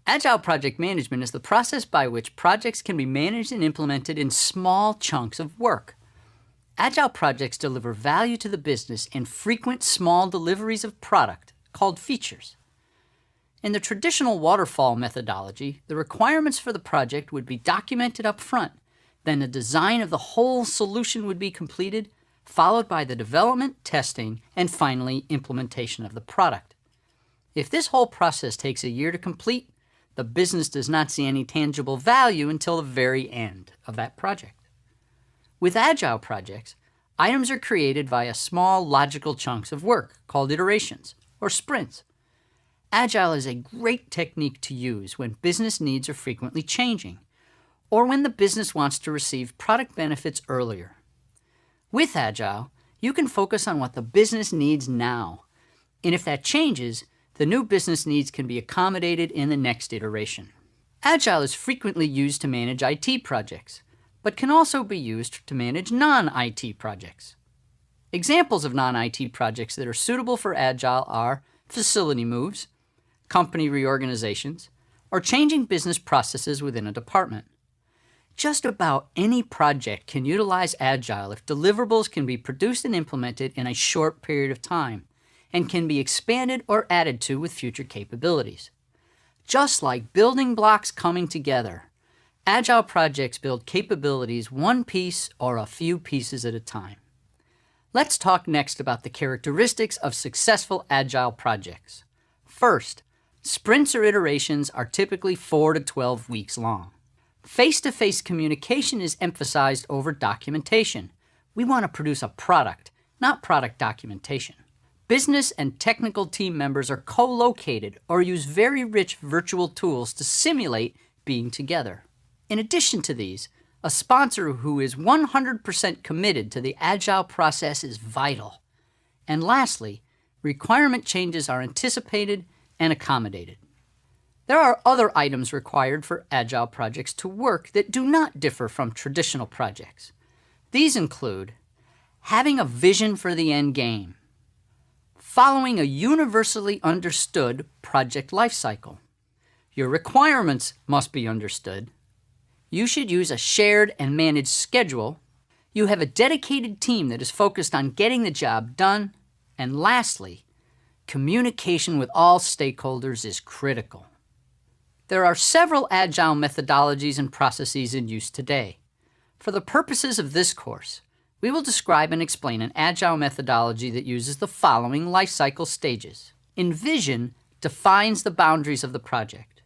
Agile project management is the process by which projects can be managed and implemented in small chunks of work. Agile projects deliver value to the business in frequent small deliveries of product called features. In the traditional waterfall methodology, the requirements for the project would be documented up front. Then the design of the whole solution would be completed, followed by the development, testing, and finally implementation of the product. If this whole process takes a year to complete, the business does not see any tangible value until the very end of that project. With Agile projects, items are created via small logical chunks of work called iterations or sprints. Agile is a great technique to use when business needs are frequently changing, or when the business wants to receive product benefits earlier. With Agile, you can focus on what the business needs now, and if that changes, the new business needs can be accommodated in the next iteration. Agile is frequently used to manage IT projects, but can also be used to manage non-IT projects. Examples of non-IT projects that are suitable for Agile are facility moves, company reorganizations, or changing business processes within a department. Just about any project can utilize Agile if deliverables can be produced and implemented in a short period of time, and can be expanded or added to with future capabilities. Just like building blocks coming together, Agile projects build capabilities one piece or a few pieces at a time. Let's talk next about the characteristics of successful Agile projects. First, sprints or iterations are typically 4 to 12 weeks long. Face-to-face communication is emphasized over documentation. We want to produce a product, not product documentation. Business and technical team members are co-located or use very rich virtual tools to simulate being together. In addition to these, a sponsor who is 100% committed to the Agile process is vital. And lastly, requirement changes are anticipated and accommodated. There are other items required for Agile projects to work that do not differ from traditional projects. These include having a vision for the end game, following a universally understood project lifecycle. Your requirements must be understood. You should use a shared and managed schedule. You have a dedicated team that is focused on getting the job done. And lastly, communication with all stakeholders is critical. There are several Agile methodologies and processes in use today. For the purposes of this course, we will describe and explain an Agile methodology that uses the following life cycle stages. Envision defines the boundaries of the project.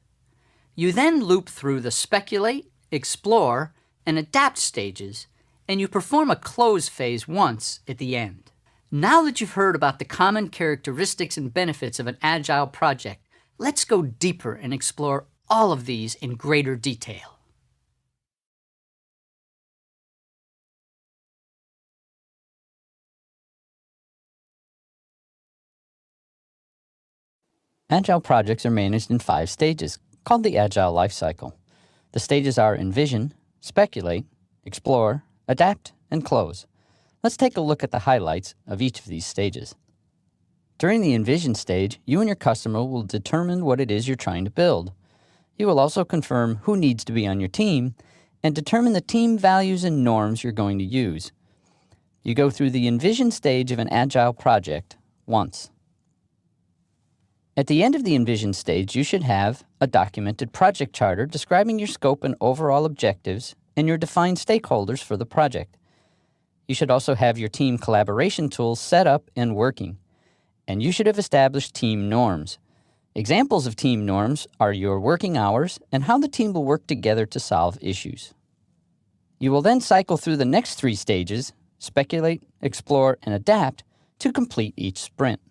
You then loop through the speculate, explore, and adapt stages, and you perform a close phase once at the end. Now that you've heard about the common characteristics and benefits of an Agile project, let's go deeper and explore all of these in greater detail. Agile projects are managed in 5 stages, called the Agile life cycle. The stages are envision, speculate, explore, adapt, and close. Let's take a look at the highlights of each of these stages. During the envision stage, you and your customer will determine what it is you're trying to build. You will also confirm who needs to be on your team and determine the team values and norms you're going to use. You go through the envision stage of an Agile project once. At the end of the envision stage, you should have a documented project charter describing your scope and overall objectives and your defined stakeholders for the project. You should also have your team collaboration tools set up and working. And you should have established team norms. Examples of team norms are your working hours and how the team will work together to solve issues. You will then cycle through the next 3 stages, speculate, explore, and adapt, to complete each sprint.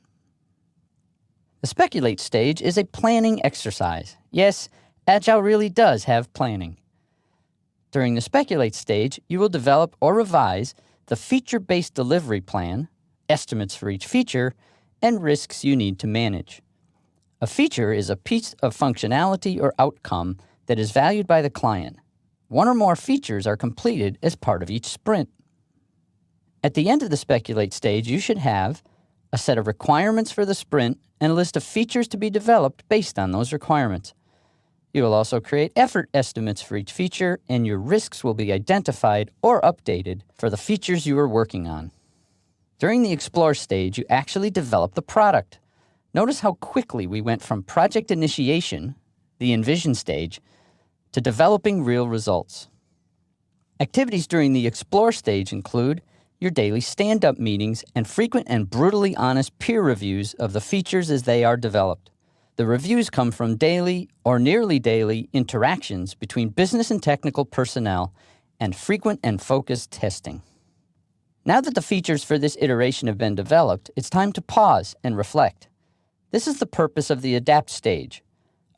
The speculate stage is a planning exercise. Yes, Agile really does have planning. During the speculate stage, you will develop or revise the feature-based delivery plan, estimates for each feature, and risks you need to manage. A feature is a piece of functionality or outcome that is valued by the client. One or more features are completed as part of each sprint. At the end of the speculate stage, you should have a set of requirements for the sprint and a list of features to be developed based on those requirements. You will also create effort estimates for each feature, and your risks will be identified or updated for the features you are working on. During the Explore stage, you actually develop the product. Notice how quickly we went from project initiation, the Envision stage, to developing real results. Activities during the Explore stage include your daily stand-up meetings and frequent and brutally honest peer reviews of the features as they are developed. The reviews come from daily or nearly daily interactions between business and technical personnel and frequent and focused testing. Now that the features for this iteration have been developed, it's time to pause and reflect. This is the purpose of the Adapt stage.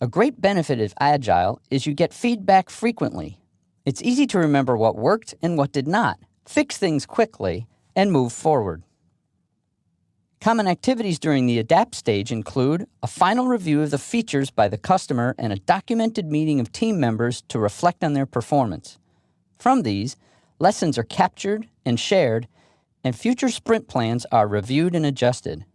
A great benefit of Agile is you get feedback frequently. It's easy to remember what worked and what did not, fix things quickly, and move forward. Common activities during the Adapt stage include a final review of the features by the customer and a documented meeting of team members to reflect on their performance. From these, lessons are captured and shared, and future sprint plans are reviewed and adjusted.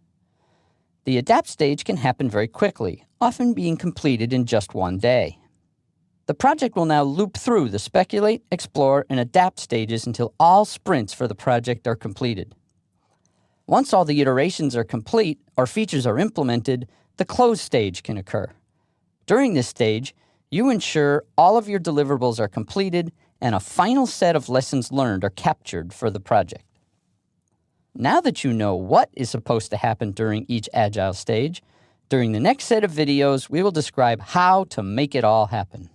The Adapt stage can happen very quickly, often being completed in just one day. The project will now loop through the Speculate, Explore, and Adapt stages until all sprints for the project are completed. Once all the iterations are complete or features are implemented, the Close stage can occur. During this stage, you ensure all of your deliverables are completed and a final set of lessons learned are captured for the project. Now that you know what is supposed to happen during each Agile stage, during the next set of videos, we will describe how to make it all happen.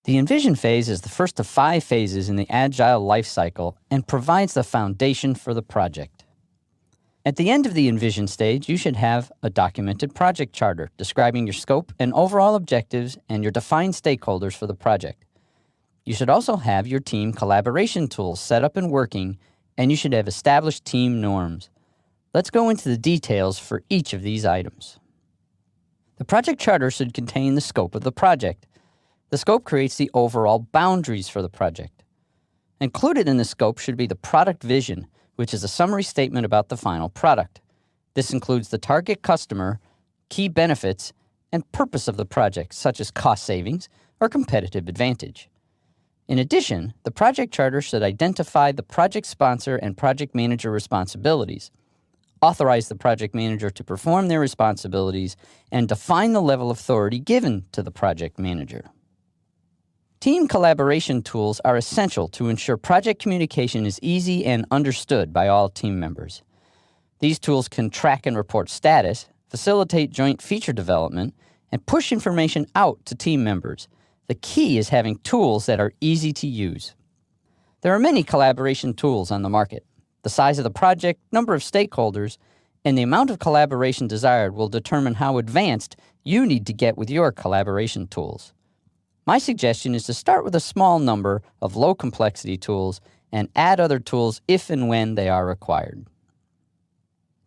The Envision phase is the first of 5 phases in the Agile life cycle and provides the foundation for the project. At the end of the Envision stage, you should have a documented project charter describing your scope and overall objectives and your defined stakeholders for the project. You should also have your team collaboration tools set up and working, and you should have established team norms. Let's go into the details for each of these items. The project charter should contain the scope of the project. The scope creates the overall boundaries for the project. Included in the scope should be the product vision, which is a summary statement about the final product. This includes the target customer, key benefits, and purpose of the project, such as cost savings or competitive advantage. In addition, the project charter should identify the project sponsor and project manager responsibilities, authorize the project manager to perform their responsibilities, and define the level of authority given to the project manager. Team collaboration tools are essential to ensure project communication is easy and understood by all team members. These tools can track and report status, facilitate joint feature development, and push information out to team members. The key is having tools that are easy to use. There are many collaboration tools on the market. The size of the project, number of stakeholders, and the amount of collaboration desired will determine how advanced you need to get with your collaboration tools. My suggestion is to start with a small number of low-complexity tools and add other tools if and when they are required.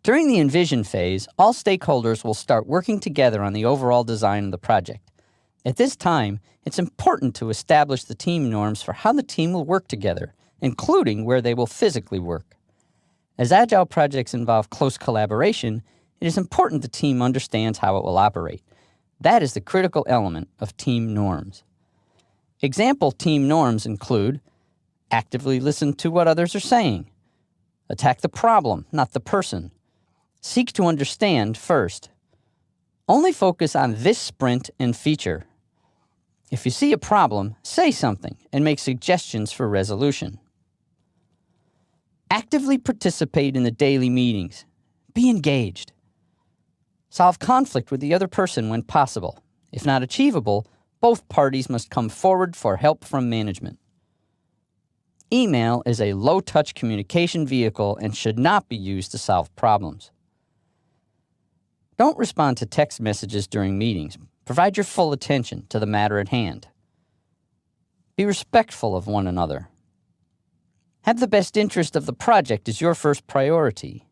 During the Envision phase, all stakeholders will start working together on the overall design of the project. At this time, it's important to establish the team norms for how the team will work together, including where they will physically work. As Agile projects involve close collaboration, it is important the team understands how it will operate. That is the critical element of team norms. Example team norms include actively listen to what others are saying, attack the problem, not the person, seek to understand first, only focus on this sprint and feature. If you see a problem, say something and make suggestions for resolution. Actively participate in the daily meetings. Be engaged. Solve conflict with the other person when possible. If not achievable, both parties must come forward for help from management. Email is a low-touch communication vehicle and should not be used to solve problems. Don't respond to text messages during meetings. Provide your full attention to the matter at hand. Be respectful of one another. Have the best interest of the project as your first priority.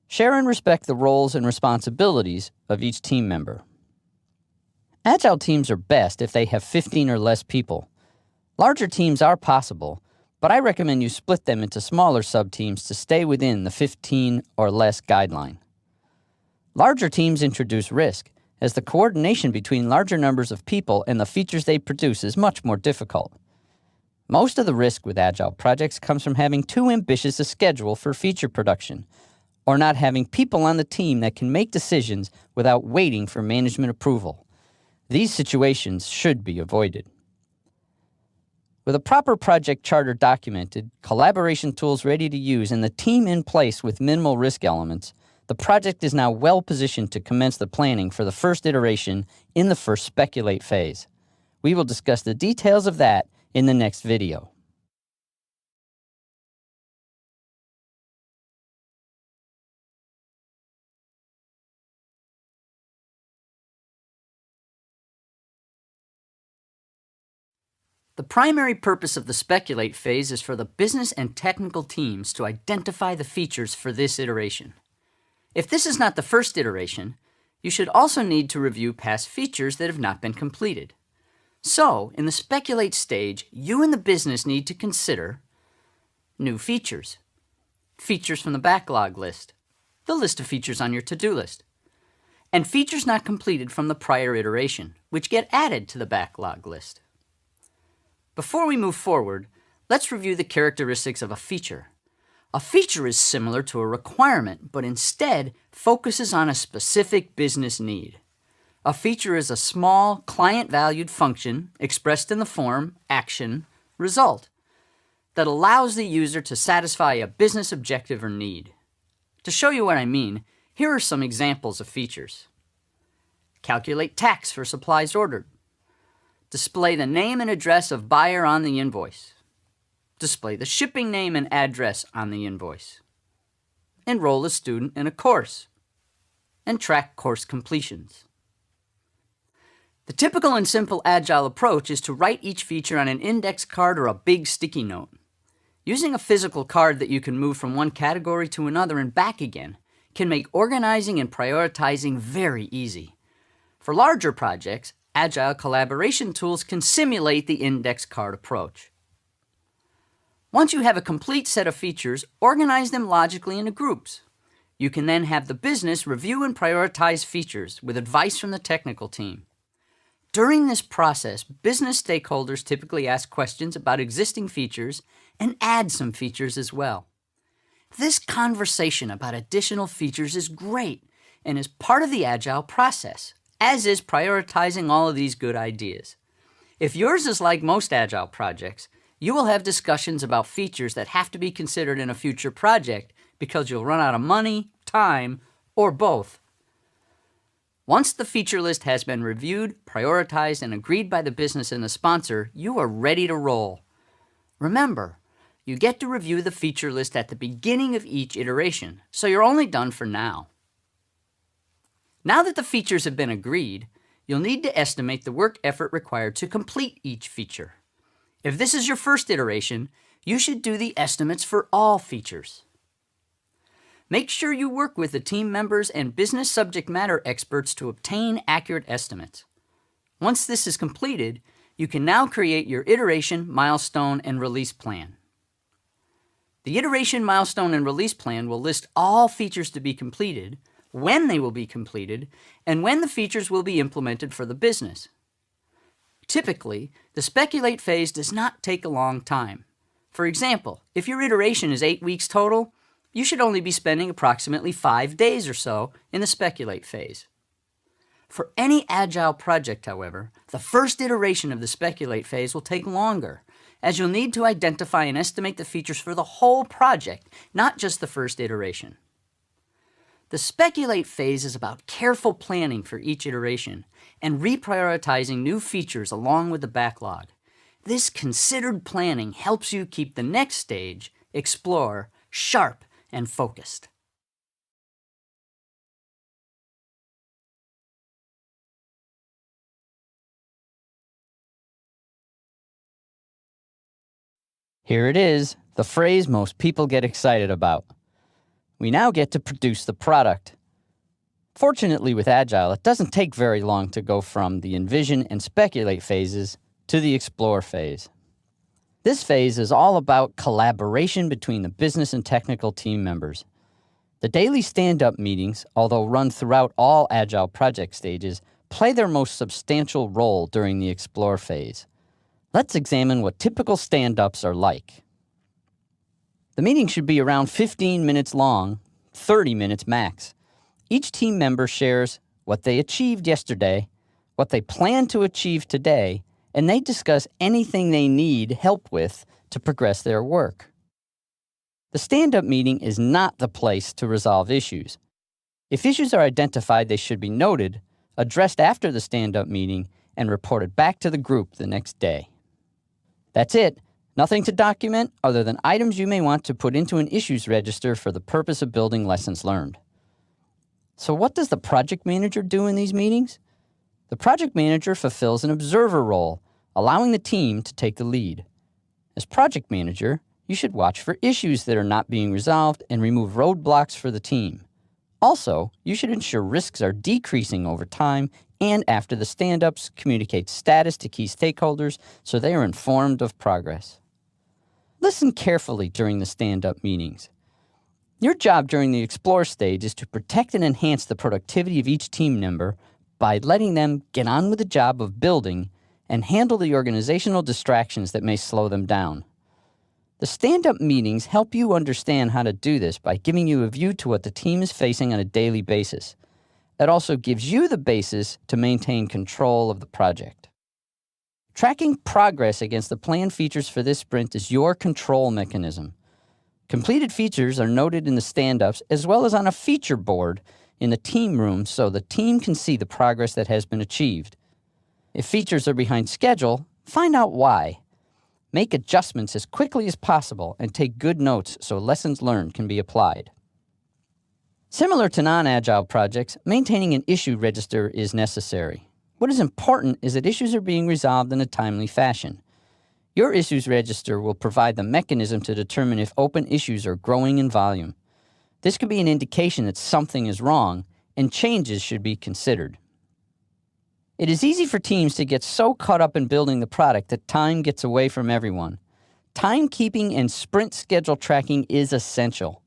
Share and respect the roles and responsibilities of each team member. Agile teams are best if they have 15 or less people. Larger teams are possible, but I recommend you split them into smaller subteams to stay within the 15 or less guideline. Larger teams introduce risk, as the coordination between larger numbers of people and the features they produce is much more difficult. Most of the risk with Agile projects comes from having too ambitious a schedule for feature production, or not having people on the team that can make decisions without waiting for management approval. These situations should be avoided. With a proper project charter documented, collaboration tools ready to use, and the team in place with minimal risk elements, the project is now well positioned to commence the planning for the first iteration in the first speculate phase. We will discuss the details of that in the next video. The primary purpose of the speculate phase is for the business and technical teams to identify the features for this iteration. If this is not the first iteration, you should also need to review past features that have not been completed. So, in the speculate stage, you and the business need to consider new features, features from the backlog list, the list of features on your to-do list, and features not completed from the prior iteration, which get added to the backlog list. Before we move forward, let's review the characteristics of a feature. A feature is similar to a requirement, but instead focuses on a specific business need. A feature is a small, client-valued function expressed in the form, action, result, that allows the user to satisfy a business objective or need. To show you what I mean, here are some examples of features. Calculate tax for supplies ordered. Display the name and address of buyer on the invoice. Display the shipping name and address on the invoice. Enroll a student in a course. And track course completions. The typical and simple Agile approach is to write each feature on an index card or a big sticky note. Using a physical card that you can move from one category to another and back again can make organizing and prioritizing very easy. For larger projects, Agile collaboration tools can simulate the index card approach. Once you have a complete set of features, organize them logically into groups. You can then have the business review and prioritize features with advice from the technical team. During this process, business stakeholders typically ask questions about existing features and add some features as well. This conversation about additional features is great and is part of the Agile process, as is prioritizing all of these good ideas. If yours is like most Agile projects, you will have discussions about features that have to be considered in a future project because you'll run out of money, time, or both. Once the feature list has been reviewed, prioritized, and agreed by the business and the sponsor, you are ready to roll. Remember, you get to review the feature list at the beginning of each iteration, so you're only done for now. Now that the features have been agreed, you'll need to estimate the work effort required to complete each feature. If this is your first iteration, you should do the estimates for all features. Make sure you work with the team members and business subject matter experts to obtain accurate estimates. Once this is completed, you can now create your iteration, milestone, and release plan. The iteration, milestone, and release plan will list all features to be completed, when they will be completed, and when the features will be implemented for the business. Typically, the speculate phase does not take a long time. For example, if your iteration is 8 weeks total, you should only be spending approximately 5 days or so in the speculate phase. For any Agile project, however, the first iteration of the speculate phase will take longer, as you'll need to identify and estimate the features for the whole project, not just the first iteration. The speculate phase is about careful planning for each iteration and reprioritizing new features along with the backlog. This considered planning helps you keep the next stage, explore, sharp and focused. Here it is, the phrase most people get excited about. We now get to produce the product. Fortunately with Agile, it doesn't take very long to go from the envision and speculate phases to the explore phase. This phase is all about collaboration between the business and technical team members. The daily stand-up meetings, although run throughout all Agile project stages, play their most substantial role during the explore phase. Let's examine what typical stand-ups are like. The meeting should be around 15 minutes long, 30 minutes max. Each team member shares what they achieved yesterday, what they plan to achieve today, and they discuss anything they need help with to progress their work. The stand-up meeting is not the place to resolve issues. If issues are identified, they should be noted, addressed after the stand-up meeting, and reported back to the group the next day. That's it. Nothing to document other than items you may want to put into an issues register for the purpose of building lessons learned. So what does the project manager do in these meetings? The project manager fulfills an observer role, allowing the team to take the lead. As project manager, you should watch for issues that are not being resolved and remove roadblocks for the team. Also, you should ensure risks are decreasing over time and after the stand-ups, communicate status to key stakeholders so they are informed of progress. Listen carefully during the stand-up meetings. Your job during the explore stage is to protect and enhance the productivity of each team member by letting them get on with the job of building and handle the organizational distractions that may slow them down. The stand-up meetings help you understand how to do this by giving you a view to what the team is facing on a daily basis. It also gives you the basis to maintain control of the project. Tracking progress against the planned features for this sprint is your control mechanism. Completed features are noted in the stand-ups as well as on a feature board in the team room so the team can see the progress that has been achieved. If features are behind schedule, find out why. Make adjustments as quickly as possible and take good notes so lessons learned can be applied. Similar to non-Agile projects, maintaining an issue register is necessary. What is important is that issues are being resolved in a timely fashion. Your issues register will provide the mechanism to determine if open issues are growing in volume. This could be an indication that something is wrong and changes should be considered. It is easy for teams to get so caught up in building the product that time gets away from everyone. Timekeeping and sprint schedule tracking is essential.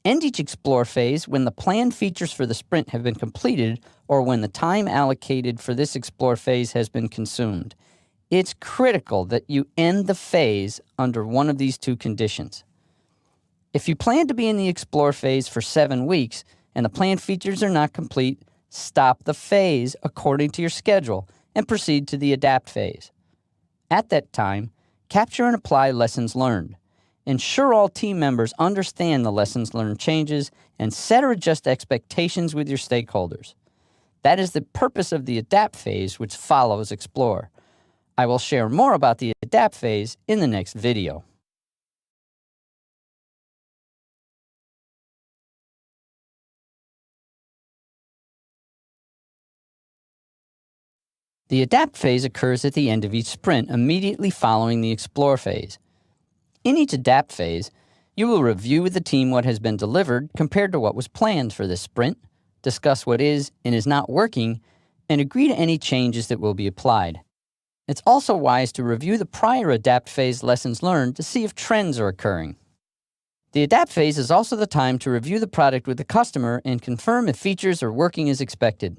End each explore phase when the planned features for the sprint have been completed or when the time allocated for this explore phase has been consumed. It's critical that you end the phase under one of these two conditions. If you plan to be in the explore phase for 7 weeks and the planned features are not complete, stop the phase according to your schedule and proceed to the adapt phase. At that time, capture and apply lessons learned. Ensure all team members understand the lessons learned changes and set or adjust expectations with your stakeholders. That is the purpose of the adapt phase, which follows explore. I will share more about the adapt phase in the next video. The adapt phase occurs at the end of each sprint, immediately following the explore phase. In each adapt phase, you will review with the team what has been delivered compared to what was planned for this sprint, discuss what is and is not working, and agree to any changes that will be applied. It's also wise to review the prior adapt phase lessons learned to see if trends are occurring. The adapt phase is also the time to review the product with the customer and confirm if features are working as expected.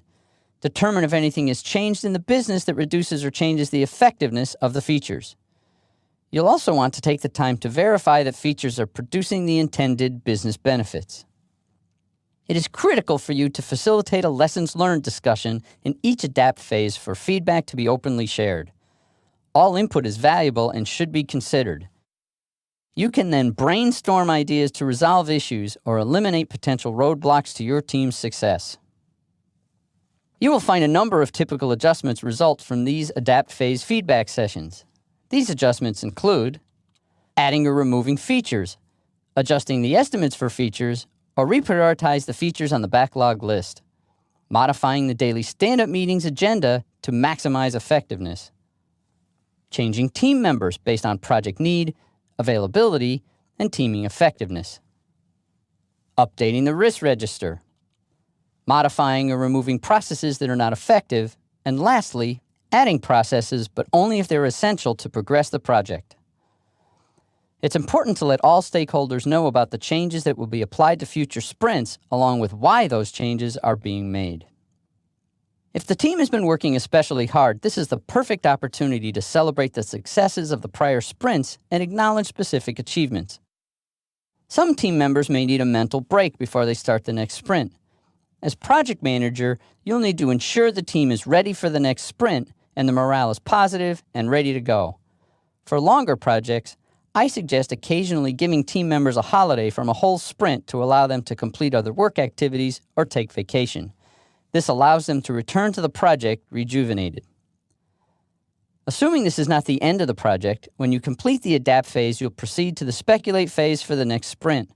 Determine if anything has changed in the business that reduces or changes the effectiveness of the features. You'll also want to take the time to verify that features are producing the intended business benefits. It is critical for you to facilitate a lessons learned discussion in each adapt phase for feedback to be openly shared. All input is valuable and should be considered. You can then brainstorm ideas to resolve issues or eliminate potential roadblocks to your team's success. You will find a number of typical adjustments result from these adapt phase feedback sessions. These adjustments include adding or removing features, adjusting the estimates for features, or reprioritize the features on the backlog list, modifying the daily stand-up meetings agenda to maximize effectiveness, changing team members based on project need, availability, and teaming effectiveness, updating the risk register, modifying or removing processes that are not effective, and lastly, adding processes but only if they're essential to progress the project. It's important to let all stakeholders know about the changes that will be applied to future sprints, along with why those changes are being made. If the team has been working especially hard, this is the perfect opportunity to celebrate the successes of the prior sprints and acknowledge specific achievements. Some team members may need a mental break before they start the next sprint. As project manager, you'll need to ensure the team is ready for the next sprint and the morale is positive and ready to go. For longer projects, I suggest occasionally giving team members a holiday from a whole sprint to allow them to complete other work activities or take vacation. This allows them to return to the project rejuvenated. Assuming this is not the end of the project, when you complete the adapt phase, you'll proceed to the speculate phase for the next sprint.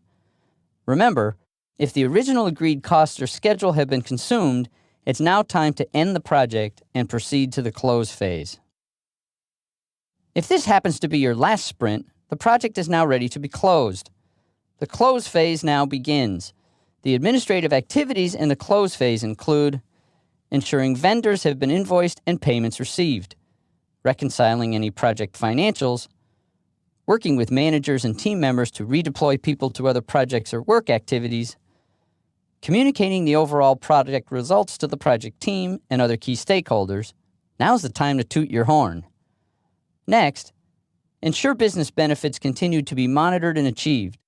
Remember, if the original agreed costs or schedule have been consumed, it's now time to end the project and proceed to the close phase. If this happens to be your last sprint, the project is now ready to be closed. The close phase now begins. The administrative activities in the close phase include ensuring vendors have been invoiced and payments received, reconciling any project financials, working with managers and team members to redeploy people to other projects or work activities, communicating the overall project results to the project team and other key stakeholders. Now's the time to toot your horn. Next, ensure business benefits continue to be monitored and achieved.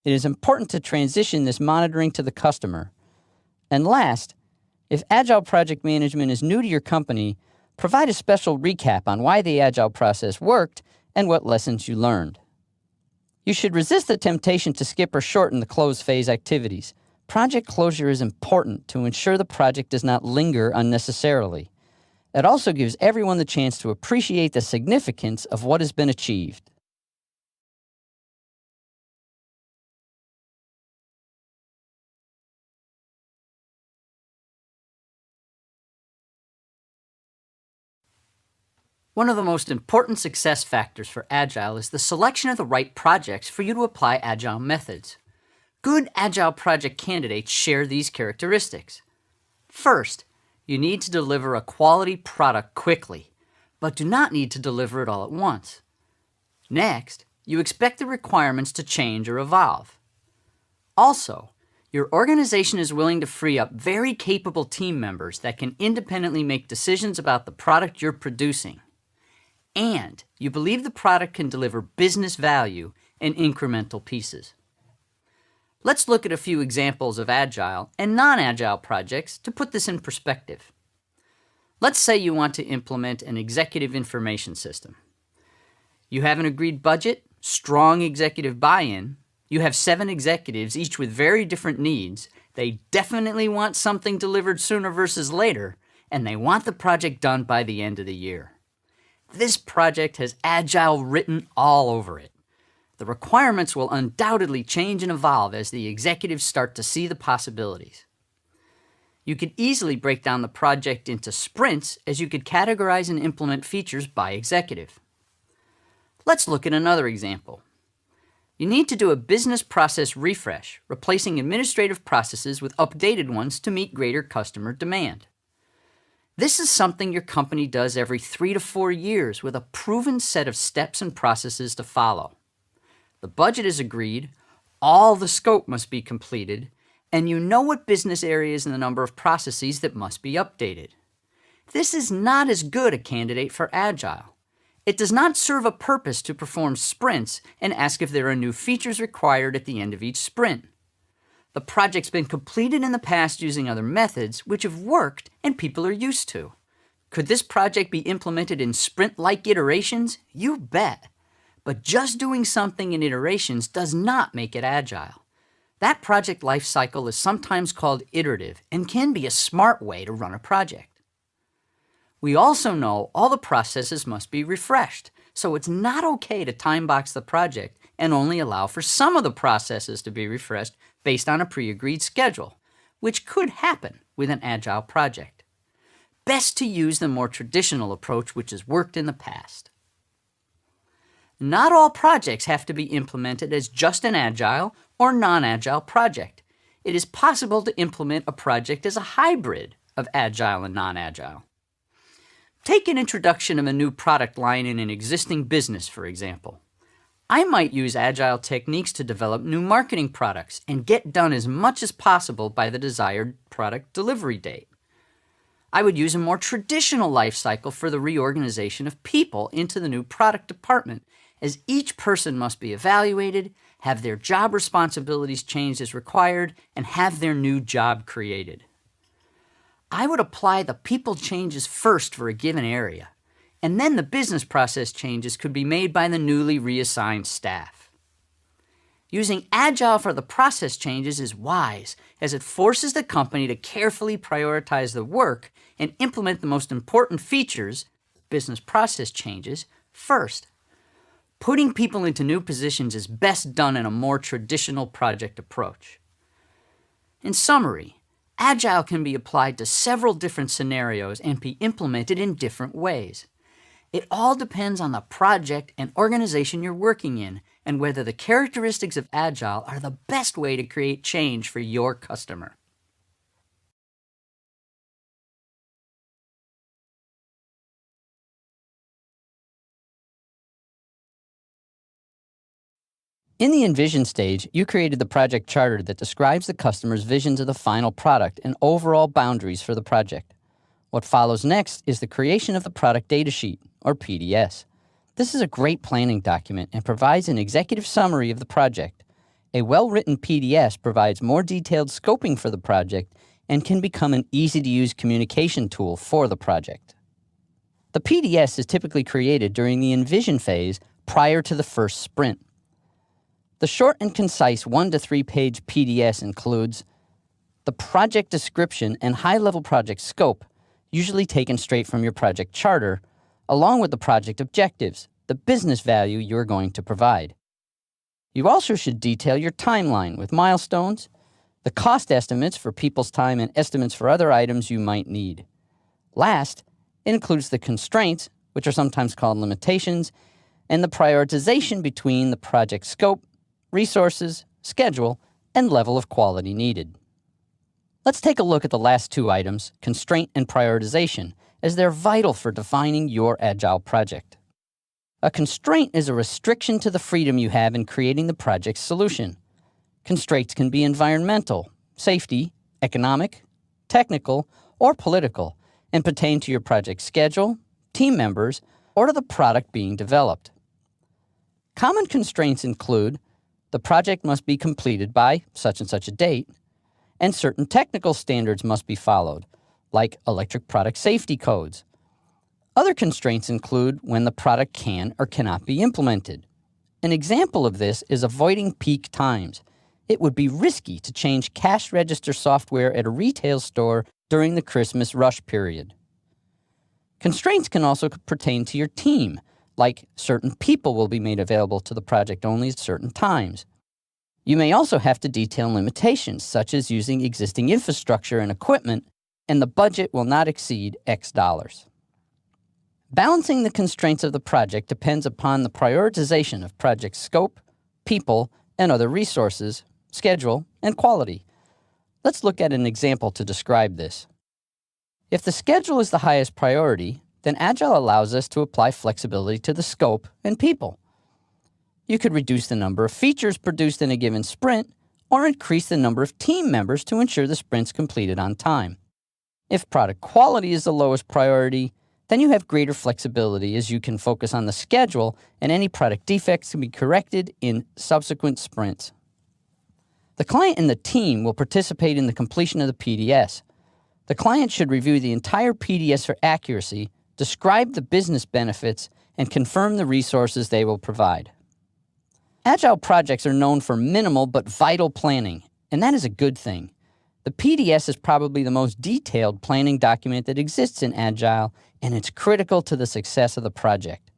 It is important to transition this monitoring to the customer. And last, if Agile Project Management is new to your company, provide a special recap on why the Agile process worked and what lessons you learned. You should resist the temptation to skip or shorten the close phase activities. Project closure is important to ensure the project does not linger unnecessarily. It also gives everyone the chance to appreciate the significance of what has been achieved. One of the most important success factors for Agile is the selection of the right projects for you to apply Agile methods. Good Agile project candidates share these characteristics. First, you need to deliver a quality product quickly, but do not need to deliver it all at once. Next, you expect the requirements to change or evolve. Also, your organization is willing to free up very capable team members that can independently make decisions about the product you're producing. And you believe the product can deliver business value in incremental pieces. Let's look at a few examples of Agile and non-Agile projects to put this in perspective. Let's say you want to implement an executive information system. You have an agreed budget, strong executive buy-in, you have 7 executives, each with very different needs, they definitely want something delivered sooner versus later, and they want the project done by the end of the year. This project has Agile written all over it. The requirements will undoubtedly change and evolve as the executives start to see the possibilities. You could easily break down the project into sprints as you could categorize and implement features by executive. Let's look at another example. You need to do a business process refresh, replacing administrative processes with updated ones to meet greater customer demand. This is something your company does every 3 to 4 years with a proven set of steps and processes to follow. The budget is agreed, all the scope must be completed, and you know what business areas and the number of processes that must be updated. This is not as good a candidate for Agile. It does not serve a purpose to perform sprints and ask if there are new features required at the end of each sprint. The project's been completed in the past using other methods which have worked and people are used to. Could this project be implemented in sprint-like iterations? You bet. But just doing something in iterations does not make it Agile. That project life cycle is sometimes called iterative and can be a smart way to run a project. We also know all the processes must be refreshed, so it's not okay to time box the project and only allow for some of the processes to be refreshed based on a pre-agreed schedule, which could happen with an Agile project. Best to use the more traditional approach which has worked in the past. Not all projects have to be implemented as just an Agile or non-Agile project. It is possible to implement a project as a hybrid of Agile and non-Agile. Take an introduction of a new product line in an existing business, for example. I might use Agile techniques to develop new marketing products and get done as much as possible by the desired product delivery date. I would use a more traditional life cycle for the reorganization of people into the new product department, as each person must be evaluated, have their job responsibilities changed as required, and have their new job created. I would apply the people changes first for a given area, and then the business process changes could be made by the newly reassigned staff. Using Agile for the process changes is wise, as it forces the company to carefully prioritize the work and implement the most important features, business process changes, first. Putting people into new positions is best done in a more traditional project approach. In summary, Agile can be applied to several different scenarios and be implemented in different ways. It all depends on the project and organization you're working in, and whether the characteristics of Agile are the best way to create change for your customer. In the envision stage, you created the project charter that describes the customer's visions of the final product and overall boundaries for the project. What follows next is the creation of the product data sheet, or PDS. This is a great planning document and provides an executive summary of the project. A well-written PDS provides more detailed scoping for the project and can become an easy-to-use communication tool for the project. The PDS is typically created during the envision phase prior to the first sprint. The short and concise 1 to 3 page PDS includes the project description and high-level project scope, usually taken straight from your project charter, along with the project objectives, the business value you're going to provide. You also should detail your timeline with milestones, the cost estimates for people's time, and estimates for other items you might need. Last, it includes the constraints, which are sometimes called limitations, and the prioritization between the project scope, resources, schedule, and level of quality needed. Let's take a look at the last two items, constraint and prioritization, as they're vital for defining your Agile project. A constraint is a restriction to the freedom you have in creating the project's solution. Constraints can be environmental, safety, economic, technical, or political, and pertain to your project schedule, team members, or to the product being developed. Common constraints include the project must be completed by such and such a date, and certain technical standards must be followed, like electric product safety codes. Other constraints include when the product can or cannot be implemented. An example of this is avoiding peak times. It would be risky to change cash register software at a retail store during the Christmas rush period. Constraints can also pertain to your team, like certain people will be made available to the project only at certain times. You may also have to detail limitations, such as using existing infrastructure and equipment, and the budget will not exceed X dollars. Balancing the constraints of the project depends upon the prioritization of project scope, people, and other resources, schedule, and quality. Let's look at an example to describe this. If the schedule is the highest priority, then Agile allows us to apply flexibility to the scope and people. You could reduce the number of features produced in a given sprint, or increase the number of team members to ensure the sprint's completed on time. If product quality is the lowest priority, then you have greater flexibility as you can focus on the schedule and any product defects can be corrected in subsequent sprints. The client and the team will participate in the completion of the PDS. The client should review the entire PDS for accuracy, describe the business benefits, and confirm the resources they will provide. Agile projects are known for minimal but vital planning, and that is a good thing. The PDS is probably the most detailed planning document that exists in Agile, and it's critical to the success of the project.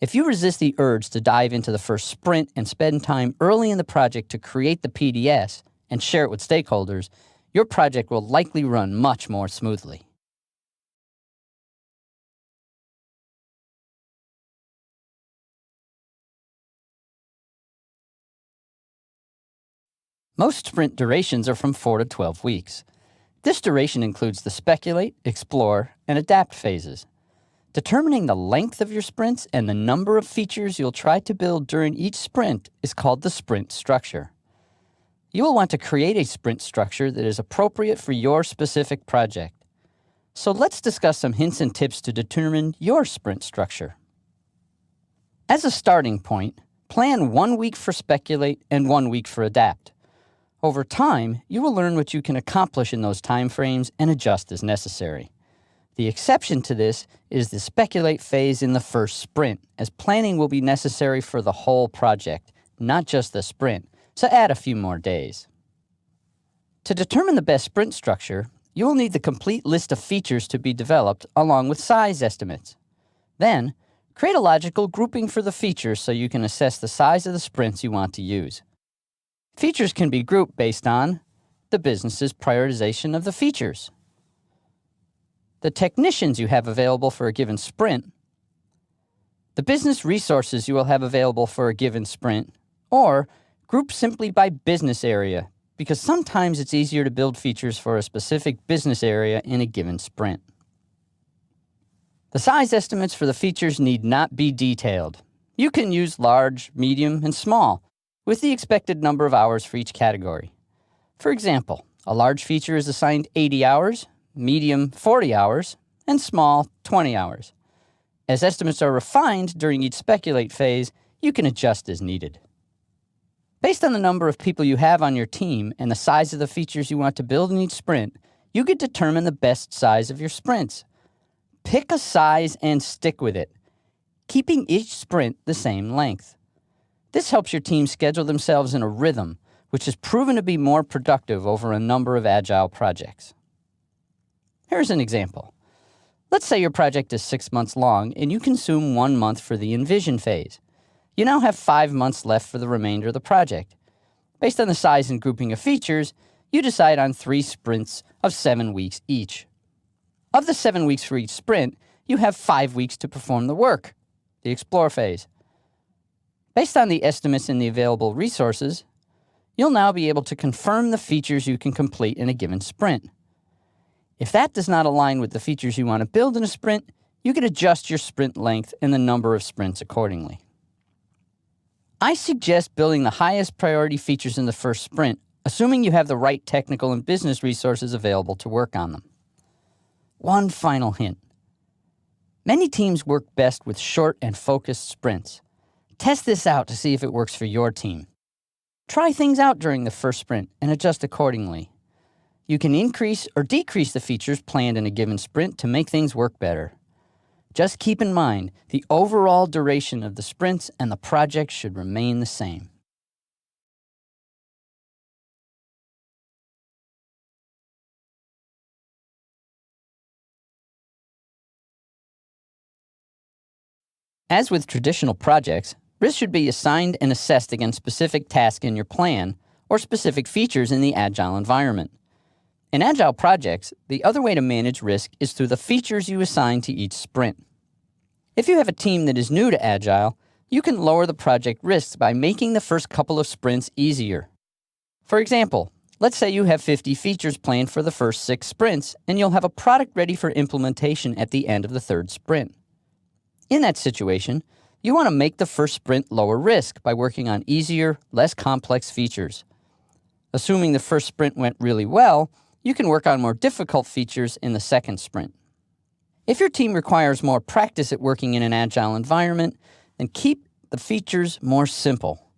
If you resist the urge to dive into the first sprint and spend time early in the project to create the PDS and share it with stakeholders, your project will likely run much more smoothly. Most sprint durations are from 4 to 12 weeks. This duration includes the speculate, explore, and adapt phases. Determining the length of your sprints and the number of features you'll try to build during each sprint is called the sprint structure. You will want to create a sprint structure that is appropriate for your specific project. So let's discuss some hints and tips to determine your sprint structure. As a starting point, plan 1 week for speculate and 1 week for adapt. Over time, you will learn what you can accomplish in those time frames and adjust as necessary. The exception to this is the speculate phase in the first sprint, as planning will be necessary for the whole project, not just the sprint, so add a few more days. To determine the best sprint structure, you will need the complete list of features to be developed along with size estimates. Then, create a logical grouping for the features so you can assess the size of the sprints you want to use. Features can be grouped based on the business's prioritization of the features, the technicians you have available for a given sprint, the business resources you will have available for a given sprint, or group simply by business area, because sometimes it's easier to build features for a specific business area in a given sprint. The size estimates for the features need not be detailed. You can use large, medium, and small, with the expected number of hours for each category. For example, a large feature is assigned 80 hours, medium 40 hours, and small 20 hours. As estimates are refined during each speculate phase, you can adjust as needed. Based on the number of people you have on your team and the size of the features you want to build in each sprint, you can determine the best size of your sprints. Pick a size and stick with it, keeping each sprint the same length. This helps your team schedule themselves in a rhythm, which has proven to be more productive over a number of Agile projects. Here's an example. Let's say your project is 6 months long and you consume 1 month for the envision phase. You now have 5 months left for the remainder of the project. Based on the size and grouping of features, you decide on 3 sprints of 7 weeks each. Of the 7 weeks for each sprint, you have 5 weeks to perform the work, the explore phase. Based on the estimates in the available resources, you'll now be able to confirm the features you can complete in a given sprint. If that does not align with the features you want to build in a sprint, you can adjust your sprint length and the number of sprints accordingly. I suggest building the highest priority features in the first sprint, assuming you have the right technical and business resources available to work on them. One final hint. Many teams work best with short and focused sprints. Test this out to see if it works for your team. Try things out during the first sprint and adjust accordingly. You can increase or decrease the features planned in a given sprint to make things work better. Just keep in mind, the overall duration of the sprints and the project should remain the same. As with traditional projects, risk should be assigned and assessed against specific tasks in your plan or specific features in the Agile environment. In Agile projects, the other way to manage risk is through the features you assign to each sprint. If you have a team that is new to Agile, you can lower the project risks by making the first couple of sprints easier. For example, let's say you have 50 features planned for the first 6 sprints, and you'll have a product ready for implementation at the end of the 3rd sprint. In that situation, you want to make the first sprint lower risk by working on easier, less complex features. Assuming the first sprint went really well, you can work on more difficult features in the 2nd sprint. If your team requires more practice at working in an Agile environment, then keep the features more simple.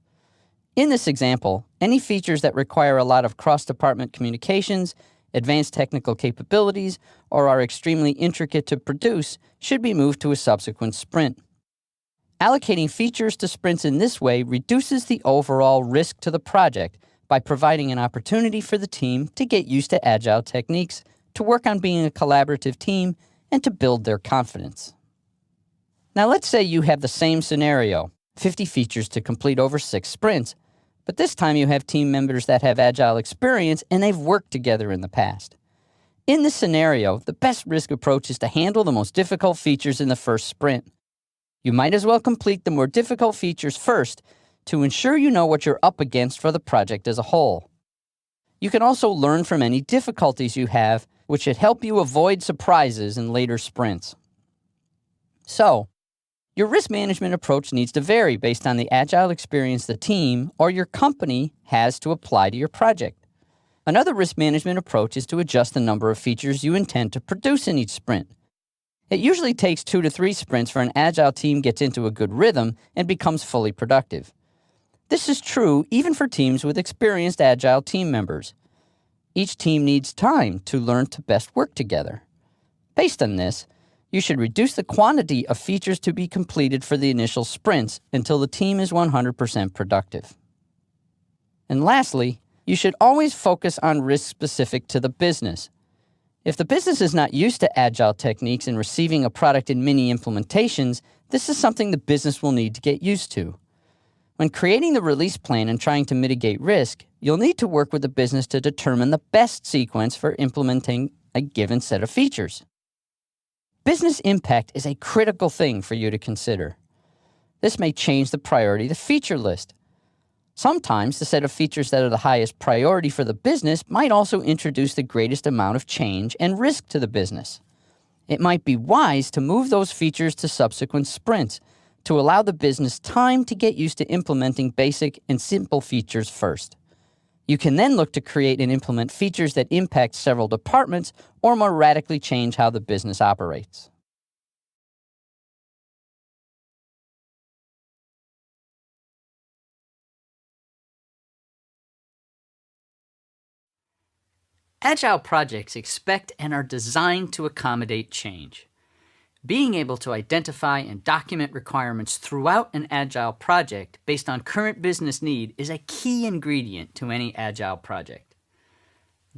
In this example, any features that require a lot of cross-department communications, advanced technical capabilities, or are extremely intricate to produce should be moved to a subsequent sprint. Allocating features to sprints in this way reduces the overall risk to the project by providing an opportunity for the team to get used to Agile techniques, to work on being a collaborative team, and to build their confidence. Now let's say you have the same scenario, 50 features to complete over 6 sprints, but this time you have team members that have Agile experience and they've worked together in the past. In this scenario, the best risk approach is to handle the most difficult features in the first sprint. You might as well complete the more difficult features first to ensure you know what you're up against for the project as a whole. You can also learn from any difficulties you have, which should help you avoid surprises in later sprints. So, your risk management approach needs to vary based on the agile experience the team or your company has to apply to your project. Another risk management approach is to adjust the number of features you intend to produce in each sprint. It usually takes 2 to 3 sprints for an agile team gets into a good rhythm and becomes fully productive. This is true even for teams with experienced agile team members. Each team needs time to learn to best work together. Based on this, you should reduce the quantity of features to be completed for the initial sprints until the team is 100% productive. And lastly, you should always focus on risks specific to the business. If the business is not used to agile techniques and receiving a product in mini implementations, this is something the business will need to get used to. When creating the release plan and trying to mitigate risk, you'll need to work with the business to determine the best sequence for implementing a given set of features. Business impact is a critical thing for you to consider. This may change the priority of the feature list. Sometimes the set of features that are the highest priority for the business might also introduce the greatest amount of change and risk to the business. It might be wise to move those features to subsequent sprints to allow the business time to get used to implementing basic and simple features first. You can then look to create and implement features that impact several departments or more radically change how the business operates. Agile projects expect and are designed to accommodate change. Being able to identify and document requirements throughout an Agile project based on current business need is a key ingredient to any Agile project.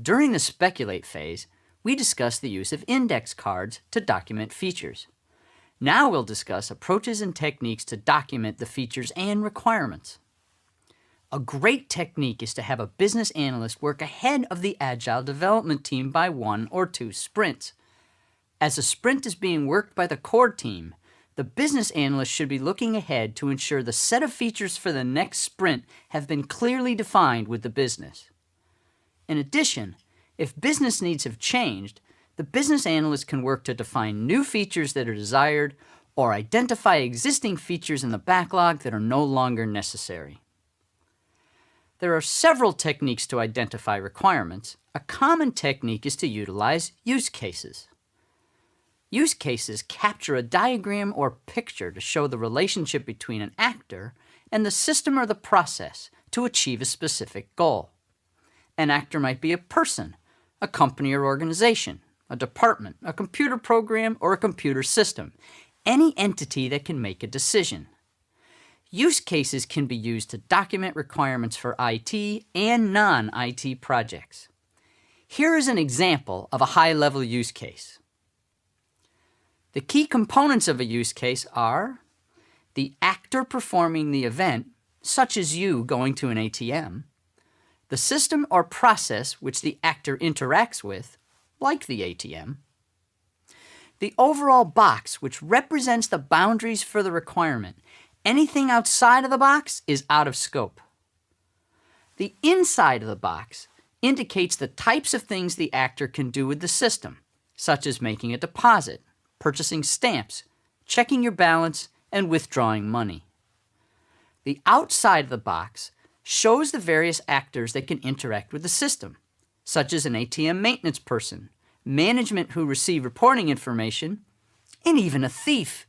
During the speculate phase, we discussed the use of index cards to document features. Now we'll discuss approaches and techniques to document the features and requirements. A great technique is to have a business analyst work ahead of the Agile development team by 1 or 2 sprints. As a sprint is being worked by the core team, the business analyst should be looking ahead to ensure the set of features for the next sprint have been clearly defined with the business. In addition, if business needs have changed, the business analyst can work to define new features that are desired or identify existing features in the backlog that are no longer necessary. There are several techniques to identify requirements. A common technique is to utilize use cases. Use cases capture a diagram or picture to show the relationship between an actor and the system or the process to achieve a specific goal. An actor might be a person, a company or organization, a department, a computer program, or a computer system, any entity that can make a decision. Use cases can be used to document requirements for IT and non-IT projects. Here is an example of a high-level use case. The key components of a use case are the actor performing the event, such as you going to an ATM, the system or process which the actor interacts with, like the ATM, the overall box which represents the boundaries for the requirement. Anything outside of the box is out of scope. The inside of the box indicates the types of things the actor can do with the system, such as making a deposit, purchasing stamps, checking your balance, and withdrawing money. The outside of the box shows the various actors that can interact with the system, such as an ATM maintenance person, management who receive reporting information, and even a thief.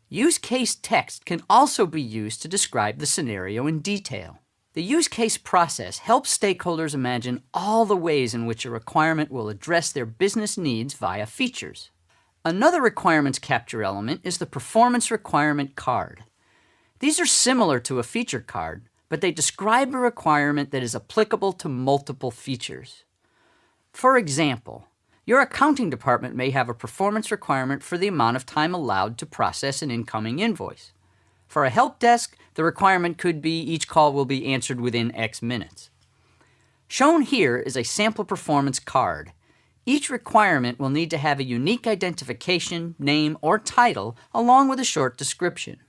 Use case text can also be used to describe the scenario in detail. The use case process helps stakeholders imagine all the ways in which a requirement will address their business needs via features. Another requirements capture element is the performance requirement card. These are similar to a feature card, but they describe a requirement that is applicable to multiple features. For example, your accounting department may have a performance requirement for the amount of time allowed to process an incoming invoice. For a help desk, the requirement could be each call will be answered within X minutes. Shown here is a sample performance card. Each requirement will need to have a unique identification, name, or title, along with a short description.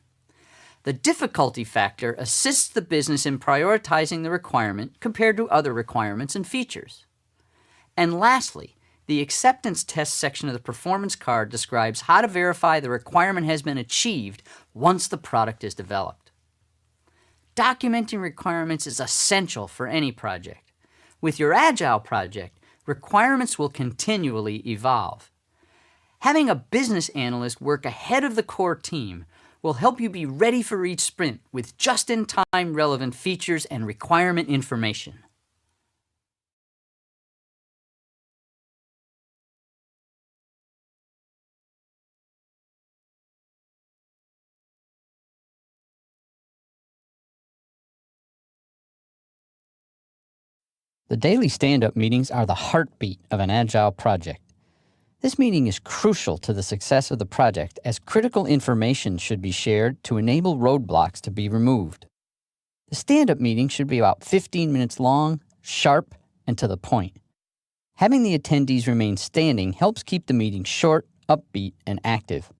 The difficulty factor assists the business in prioritizing the requirement compared to other requirements and features. And lastly, The acceptance test section of the performance card describes how to verify the requirement has been achieved once the product is developed. Documenting requirements is essential for any project. With your Agile project, requirements will continually evolve. Having a business analyst work ahead of the core team will help you be ready for each sprint with just-in-time relevant features and requirement information. The daily stand-up meetings are the heartbeat of an Agile project. This meeting is crucial to the success of the project as critical information should be shared to enable roadblocks to be removed. The stand-up meeting should be about 15 minutes long, sharp, and to the point. Having the attendees remain standing helps keep the meeting short, upbeat, and active.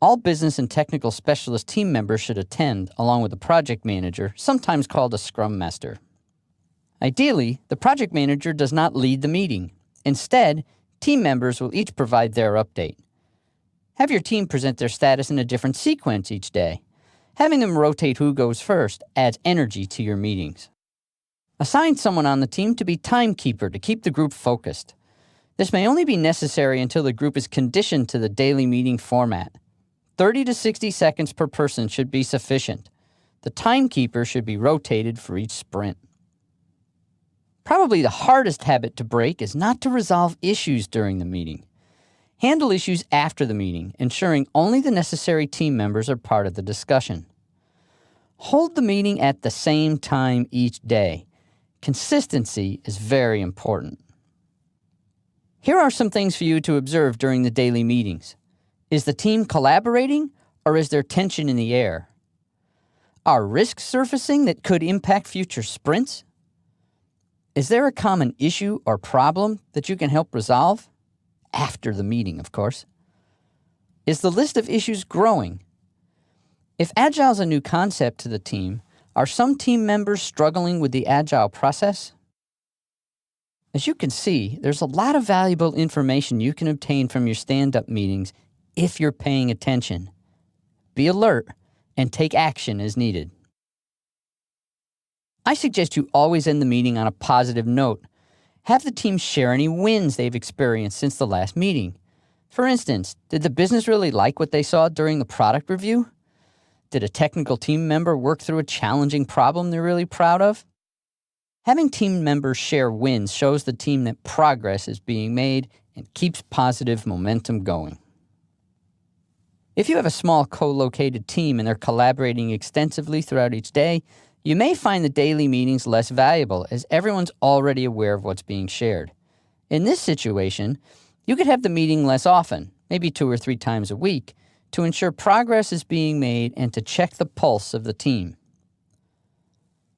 All business and technical specialist team members should attend, along with the project manager, sometimes called a scrum master. Ideally, the project manager does not lead the meeting. Instead, team members will each provide their update. Have your team present their status in a different sequence each day. Having them rotate who goes first adds energy to your meetings. Assign someone on the team to be timekeeper to keep the group focused. This may only be necessary until the group is conditioned to the daily meeting format. 30 to 60 seconds per person should be sufficient. The timekeeper should be rotated for each sprint. Probably the hardest habit to break is not to resolve issues during the meeting. Handle issues after the meeting, ensuring only the necessary team members are part of the discussion. Hold the meeting at the same time each day. Consistency is very important. Here are some things for you to observe during the daily meetings. Is the team collaborating, or is there tension in the air? Are risks surfacing that could impact future sprints? Is there a common issue or problem that you can help resolve? After the meeting, of course. Is the list of issues growing? If Agile is a new concept to the team, are some team members struggling with the Agile process? As you can see, there's a lot of valuable information you can obtain from your stand-up meetings if you're paying attention. Be alert and take action as needed. I suggest you always end the meeting on a positive note. Have the team share any wins they've experienced since the last meeting. For instance, did the business really like what they saw during the product review? Did a technical team member work through a challenging problem they're really proud of? Having team members share wins shows the team that progress is being made and keeps positive momentum going. If you have a small co-located team and they're collaborating extensively throughout each day, you may find the daily meetings less valuable as everyone's already aware of what's being shared. In this situation, you could have the meeting less often, maybe 2 or 3 times a week, to ensure progress is being made and to check the pulse of the team.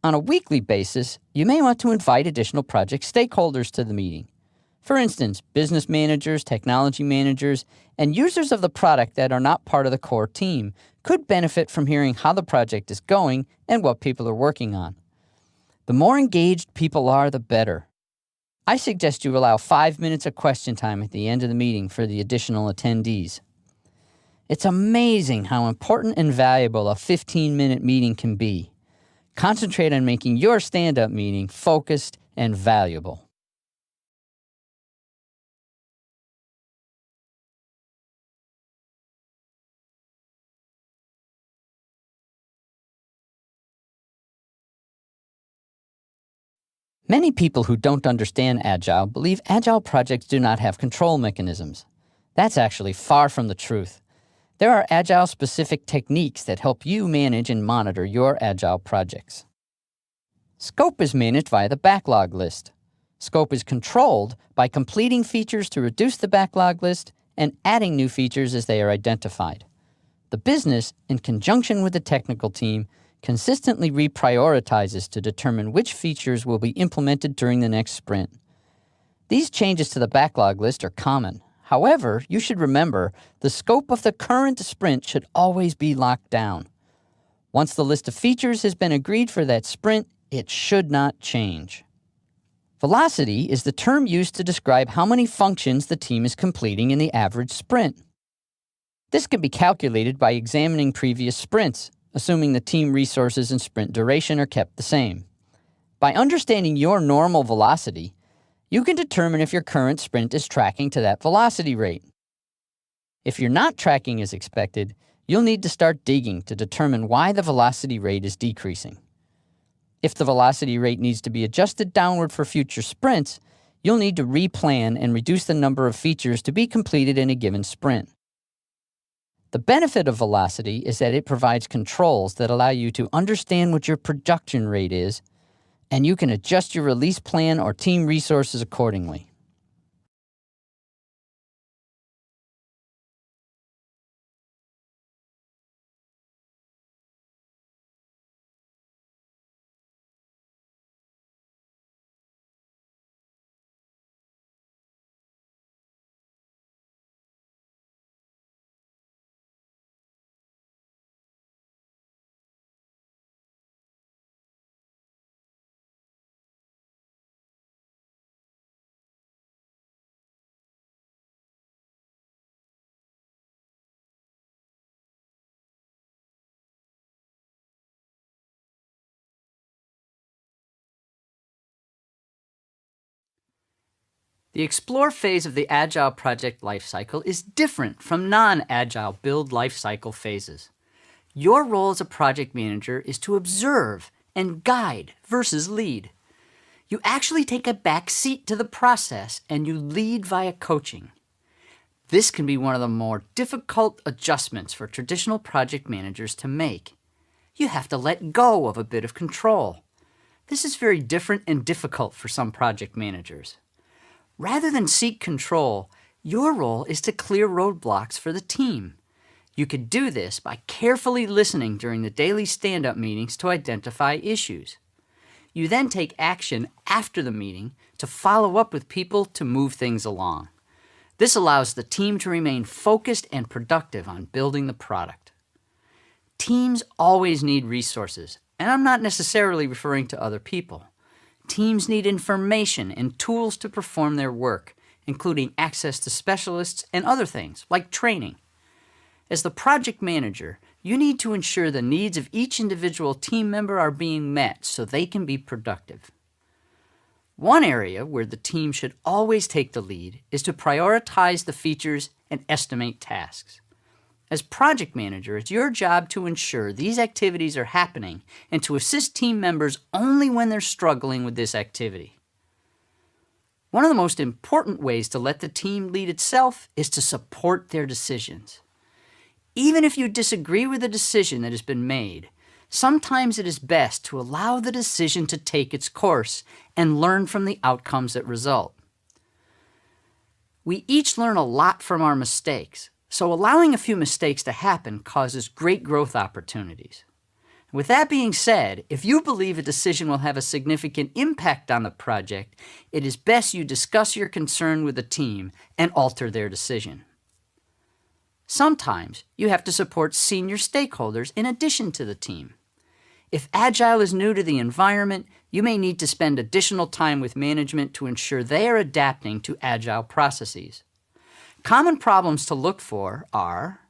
On a weekly basis, you may want to invite additional project stakeholders to the meeting. For instance, business managers, technology managers, and users of the product that are not part of the core team could benefit from hearing how the project is going and what people are working on. The more engaged people are, the better. I suggest you allow 5 minutes of question time at the end of the meeting for the additional attendees. It's amazing how important and valuable a 15-minute meeting can be. Concentrate on making your stand-up meeting focused and valuable. Many people who don't understand Agile believe Agile projects do not have control mechanisms. That's actually far from the truth. There are Agile-specific techniques that help you manage and monitor your Agile projects. Scope is managed via the backlog list. Scope is controlled by completing features to reduce the backlog list and adding new features as they are identified. The business, in conjunction with the technical team, consistently reprioritizes to determine which features will be implemented during the next sprint. These changes to the backlog list are common. However, you should remember the scope of the current sprint should always be locked down. Once the list of features has been agreed for that sprint, it should not change. Velocity is the term used to describe how many functions the team is completing in the average sprint. This can be calculated by examining previous sprints, assuming the team resources and sprint duration are kept the same. By understanding your normal velocity, you can determine if your current sprint is tracking to that velocity rate. If you're not tracking as expected, you'll need to start digging to determine why the velocity rate is decreasing. If the velocity rate needs to be adjusted downward for future sprints, you'll need to replan and reduce the number of features to be completed in a given sprint. The benefit of velocity is that it provides controls that allow you to understand what your production rate is, and you can adjust your release plan or team resources accordingly. The explore phase of the Agile project lifecycle is different from non-Agile build lifecycle phases. Your role as a project manager is to observe and guide versus lead. You actually take a back seat to the process and you lead via coaching. This can be one of the more difficult adjustments for traditional project managers to make. You have to let go of a bit of control. This is very different and difficult for some project managers. Rather than seek control, your role is to clear roadblocks for the team. You could do this by carefully listening during the daily stand-up meetings to identify issues. You then take action after the meeting to follow up with people to move things along. This allows the team to remain focused and productive on building the product. Teams always need resources, and I'm not necessarily referring to other people. Teams need information and tools to perform their work, including access to specialists and other things, like training. As the project manager, you need to ensure the needs of each individual team member are being met so they can be productive. One area where the team should always take the lead is to prioritize the features and estimate tasks. As project manager, it's your job to ensure these activities are happening and to assist team members only when they're struggling with this activity. One of the most important ways to let the team lead itself is to support their decisions. Even if you disagree with the decision that has been made, sometimes it is best to allow the decision to take its course and learn from the outcomes that result. We each learn a lot from our mistakes. So allowing a few mistakes to happen causes great growth opportunities. With that being said, if you believe a decision will have a significant impact on the project, it is best you discuss your concern with the team and alter their decision. Sometimes you have to support senior stakeholders in addition to the team. If Agile is new to the environment, you may need to spend additional time with management to ensure they are adapting to Agile processes. Common problems to look for are: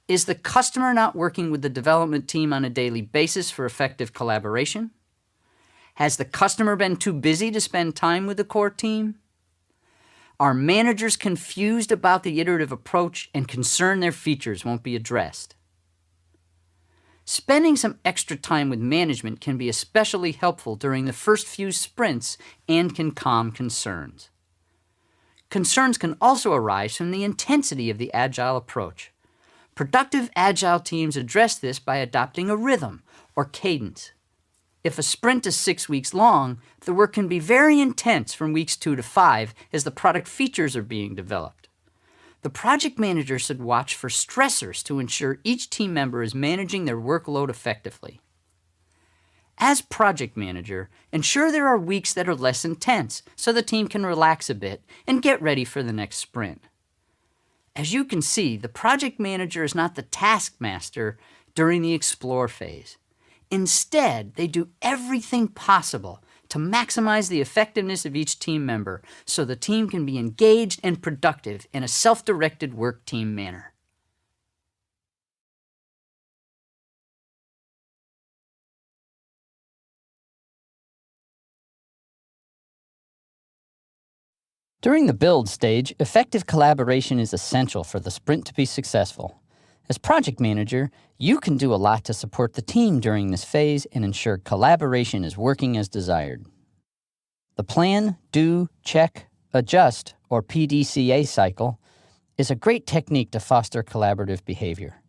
is the customer not working with the development team on a daily basis for effective collaboration? Has the customer been too busy to spend time with the core team? Are managers confused about the iterative approach and concerned their features won't be addressed? Spending some extra time with management can be especially helpful during the first few sprints and can calm concerns. Concerns can also arise from the intensity of the Agile approach. Productive Agile teams address this by adopting a rhythm or cadence. If a sprint is 6 weeks long, the work can be very intense from weeks 2 to 5 as the product features are being developed. The project manager should watch for stressors to ensure each team member is managing their workload effectively. As project manager, ensure there are weeks that are less intense so the team can relax a bit and get ready for the next sprint. As you can see, the project manager is not the taskmaster during the explore phase. Instead, they do everything possible to maximize the effectiveness of each team member so the team can be engaged and productive in a self-directed work team manner. During the build stage, effective collaboration is essential for the sprint to be successful. As project manager, you can do a lot to support the team during this phase and ensure collaboration is working as desired. The plan, do, check, adjust, or PDCA cycle is a great technique to foster collaborative behavior.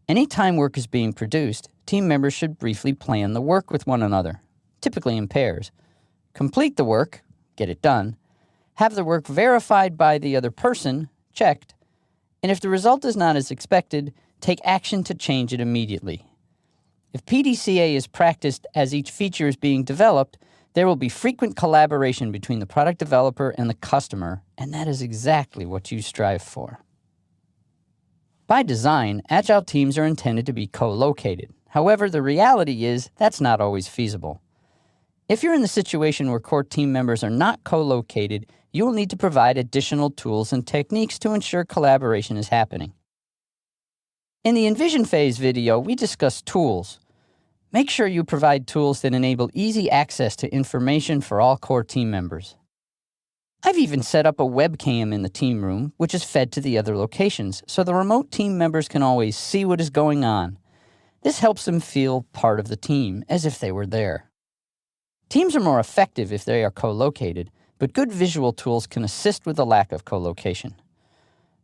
Anytime work is being produced, team members should briefly plan the work with one another, typically in pairs. Complete the work, get it done, have the work verified by the other person, checked, and if the result is not as expected, take action to change it immediately. If PDCA is practiced as each feature is being developed, there will be frequent collaboration between the product developer and the customer, and that is exactly what you strive for. By design, Agile teams are intended to be co-located. However, the reality is that's not always feasible. If you're in the situation where core team members are not co-located, you will need to provide additional tools and techniques to ensure collaboration is happening. In the Envision phase video, we discussed tools. Make sure you provide tools that enable easy access to information for all core team members. I've even set up a webcam in the team room, which is fed to the other locations, so the remote team members can always see what is going on. This helps them feel part of the team, as if they were there. Teams are more effective if they are co-located, but good visual tools can assist with the lack of co-location.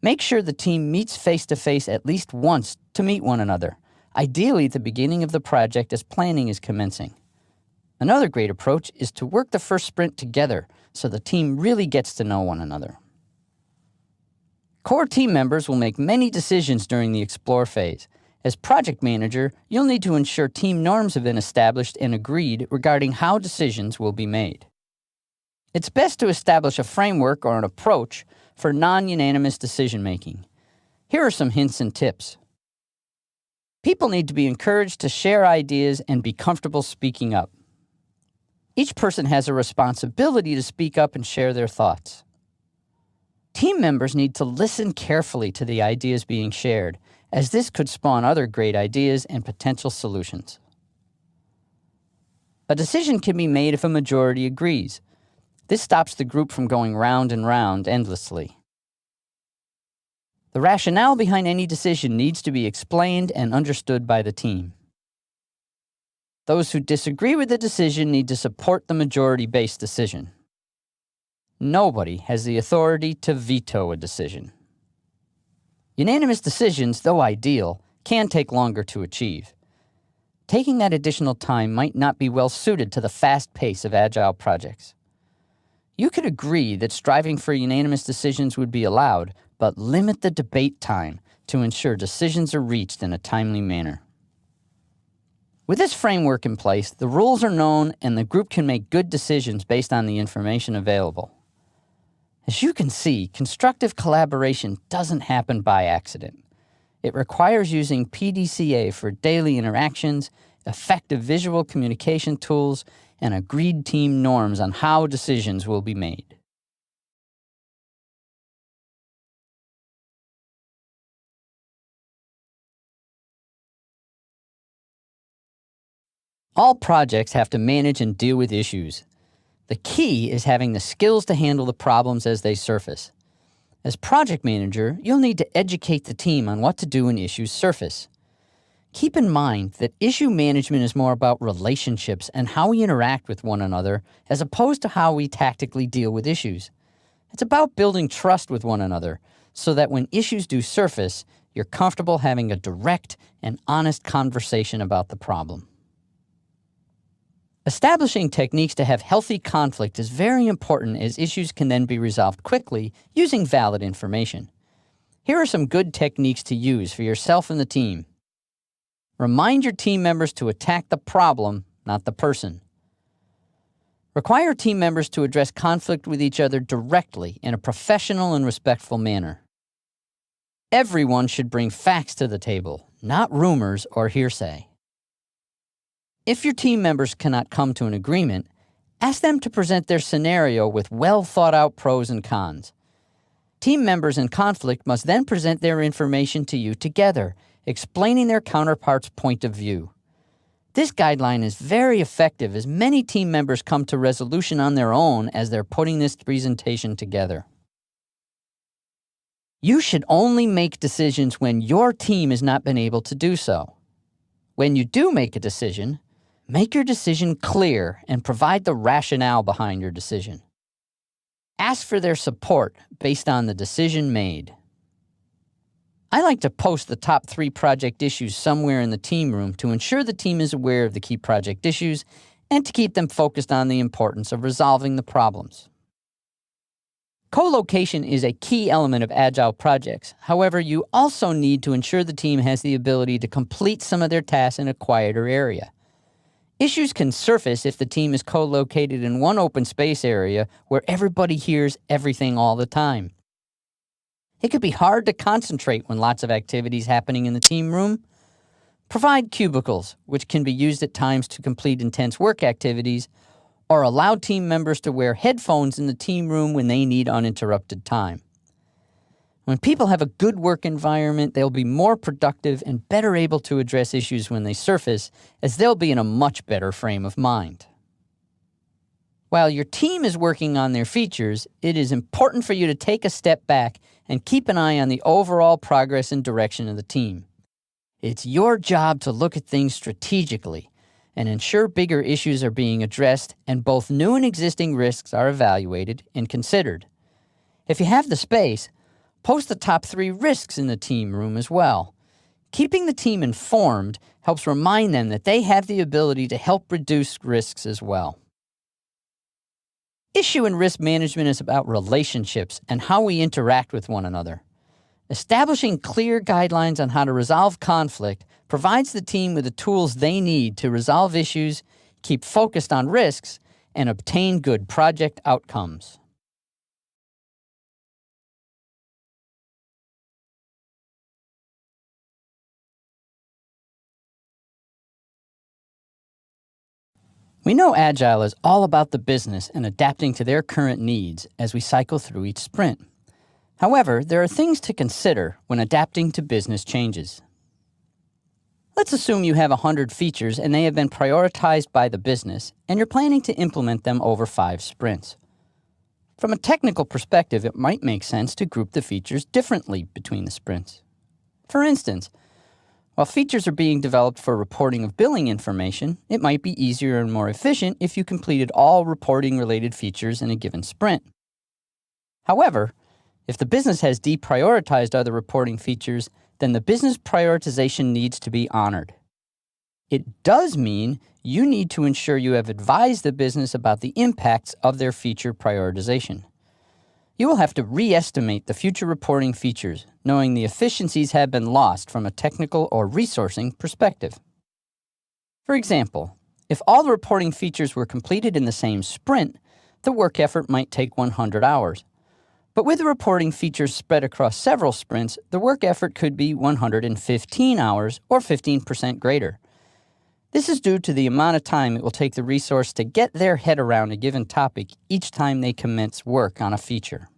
Make sure the team meets face-to-face at least once to meet one another, ideally at the beginning of the project as planning is commencing. Another great approach is to work the first sprint together so the team really gets to know one another. Core team members will make many decisions during the explore phase. As project manager, you'll need to ensure team norms have been established and agreed regarding how decisions will be made. It's best to establish a framework or an approach for non-unanimous decision-making. Here are some hints and tips. People need to be encouraged to share ideas and be comfortable speaking up. Each person has a responsibility to speak up and share their thoughts. Team members need to listen carefully to the ideas being shared, as this could spawn other great ideas and potential solutions. A decision can be made if a majority agrees. This stops the group from going round and round endlessly. The rationale behind any decision needs to be explained and understood by the team. Those who disagree with the decision need to support the majority-based decision. Nobody has the authority to veto a decision. Unanimous decisions, though ideal, can take longer to achieve. Taking that additional time might not be well suited to the fast pace of Agile projects. You could agree that striving for unanimous decisions would be allowed, but limit the debate time to ensure decisions are reached in a timely manner. With this framework in place, the rules are known and the group can make good decisions based on the information available. As you can see, constructive collaboration doesn't happen by accident. It requires using PDCA for daily interactions, effective visual communication tools, and agreed team norms on how decisions will be made. All projects have to manage and deal with issues. The key is having the skills to handle the problems as they surface. As project manager, you'll need to educate the team on what to do when issues surface. Keep in mind that issue management is more about relationships and how we interact with one another as opposed to how we tactically deal with issues. It's about building trust with one another so that when issues do surface, you're comfortable having a direct and honest conversation about the problem. Establishing techniques to have healthy conflict is very important as issues can then be resolved quickly using valid information. Here are some good techniques to use for yourself and the team. Remind your team members to attack the problem, not the person. Require team members to address conflict with each other directly in a professional and respectful manner. Everyone should bring facts to the table, not rumors or hearsay. If your team members cannot come to an agreement, Ask them to present their scenario with well-thought-out pros and cons. Team members in conflict must then present their information to you together, explaining their counterpart's point of view. This guideline is very effective as many team members come to resolution on their own as they're putting this presentation together. You should only make decisions when your team has not been able to do so. When you do make a decision, make your decision clear and provide the rationale behind your decision. Ask for their support based on the decision made. I like to post the top 3 project issues somewhere in the team room to ensure the team is aware of the key project issues and to keep them focused on the importance of resolving the problems. Co-location is a key element of Agile projects. However, you also need to ensure the team has the ability to complete some of their tasks in a quieter area. Issues can surface if the team is co-located in one open space area where everybody hears everything all the time. It could be hard to concentrate when lots of activities happening in the team room. Provide cubicles, which can be used at times to complete intense work activities, or allow team members to wear headphones in the team room when they need uninterrupted time. When people have a good work environment, they'll be more productive and better able to address issues when they surface, as they'll be in a much better frame of mind. While your team is working on their features, it is important for you to take a step back and keep an eye on the overall progress and direction of the team. It's your job to look at things strategically and ensure bigger issues are being addressed and both new and existing risks are evaluated and considered. If you have the space, post the top 3 risks in the team room as well. Keeping the team informed helps remind them that they have the ability to help reduce risks as well. Issue and risk management is about relationships and how we interact with one another. Establishing clear guidelines on how to resolve conflict provides the team with the tools they need to resolve issues, keep focused on risks, and obtain good project outcomes. We know Agile is all about the business and adapting to their current needs as we cycle through each sprint. However, there are things to consider when adapting to business changes. Let's assume you have 100 features and they have been prioritized by the business and you're planning to implement them over 5 sprints. From a technical perspective, it might make sense to group the features differently between the sprints. For instance, while features are being developed for reporting of billing information, it might be easier and more efficient if you completed all reporting-related features in a given sprint. However, if the business has deprioritized other reporting features, then the business prioritization needs to be honored. It does mean you need to ensure you have advised the business about the impacts of their feature prioritization. You will have to re-estimate the future reporting features, knowing the efficiencies have been lost from a technical or resourcing perspective. For example, if all the reporting features were completed in the same sprint, the work effort might take 100 hours. But with the reporting features spread across several sprints, the work effort could be 115 hours or 15% greater. This is due to the amount of time it will take the resource to get their head around a given topic each time they commence work on a feature.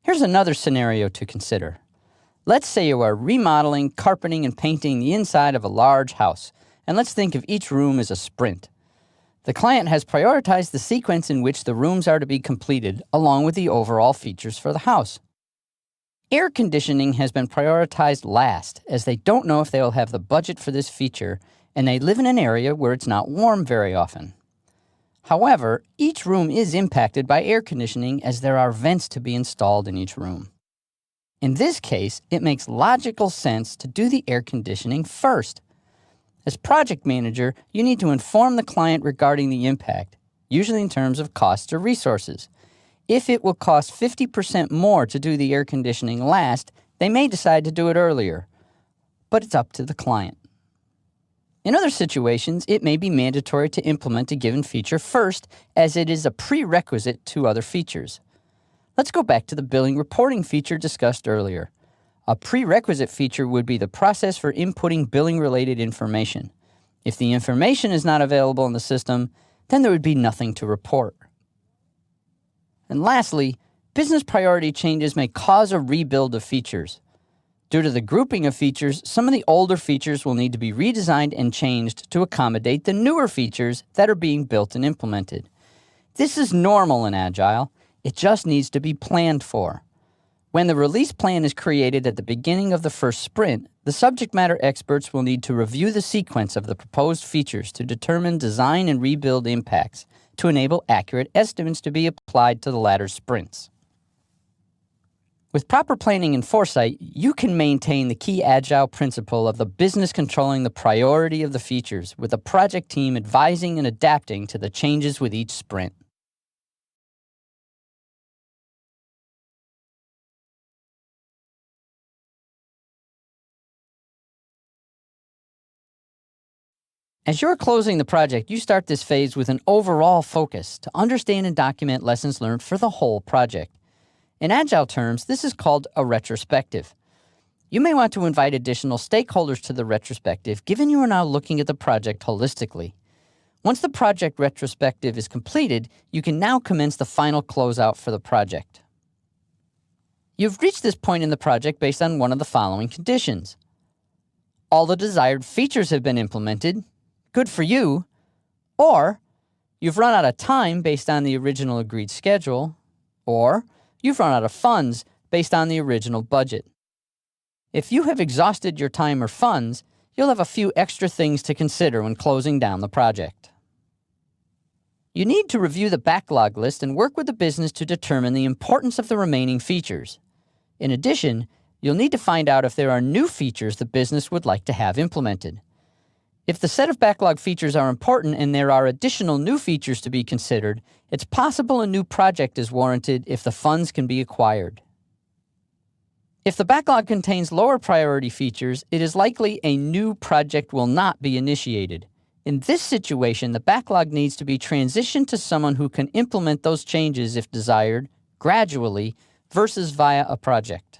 Here's another scenario to consider. Let's say you are remodeling, carpeting, and painting the inside of a large house, and let's think of each room as a sprint. The client has prioritized the sequence in which the rooms are to be completed, along with the overall features for the house. Air conditioning has been prioritized last, as they don't know if they will have the budget for this feature, and they live in an area where it's not warm very often. However, each room is impacted by air conditioning as there are vents to be installed in each room. In this case, it makes logical sense to do the air conditioning first. As project manager, you need to inform the client regarding the impact, usually in terms of costs or resources. If it will cost 50% more to do the air conditioning last, they may decide to do it earlier, but it's up to the client. In other situations, it may be mandatory to implement a given feature first, as it is a prerequisite to other features. Let's go back to the billing reporting feature discussed earlier. A prerequisite feature would be the process for inputting billing-related information. If the information is not available in the system, then there would be nothing to report. And lastly, business priority changes may cause a rebuild of features. Due to the grouping of features, some of the older features will need to be redesigned and changed to accommodate the newer features that are being built and implemented. This is normal in Agile. It just needs to be planned for. When the release plan is created at the beginning of the first sprint, the subject matter experts will need to review the sequence of the proposed features to determine design and rebuild impacts to enable accurate estimates to be applied to the latter sprints. With proper planning and foresight, you can maintain the key Agile principle of the business controlling the priority of the features, with the project team advising and adapting to the changes with each sprint. As you're closing the project, you start this phase with an overall focus to understand and document lessons learned for the whole project. In Agile terms, this is called a retrospective. You may want to invite additional stakeholders to the retrospective, given you are now looking at the project holistically. Once the project retrospective is completed, you can now commence the final closeout for the project. You've reached this point in the project based on one of the following conditions. All the desired features have been implemented. Good for you. Or you've run out of time based on the original agreed schedule. Or you've run out of funds based on the original budget. If you have exhausted your time or funds, you'll have a few extra things to consider when closing down the project. You need to review the backlog list and work with the business to determine the importance of the remaining features. In addition, you'll need to find out if there are new features the business would like to have implemented. If the set of backlog features are important and there are additional new features to be considered, it's possible a new project is warranted if the funds can be acquired. If the backlog contains lower priority features, it is likely a new project will not be initiated. In this situation, the backlog needs to be transitioned to someone who can implement those changes if desired, gradually, versus via a project.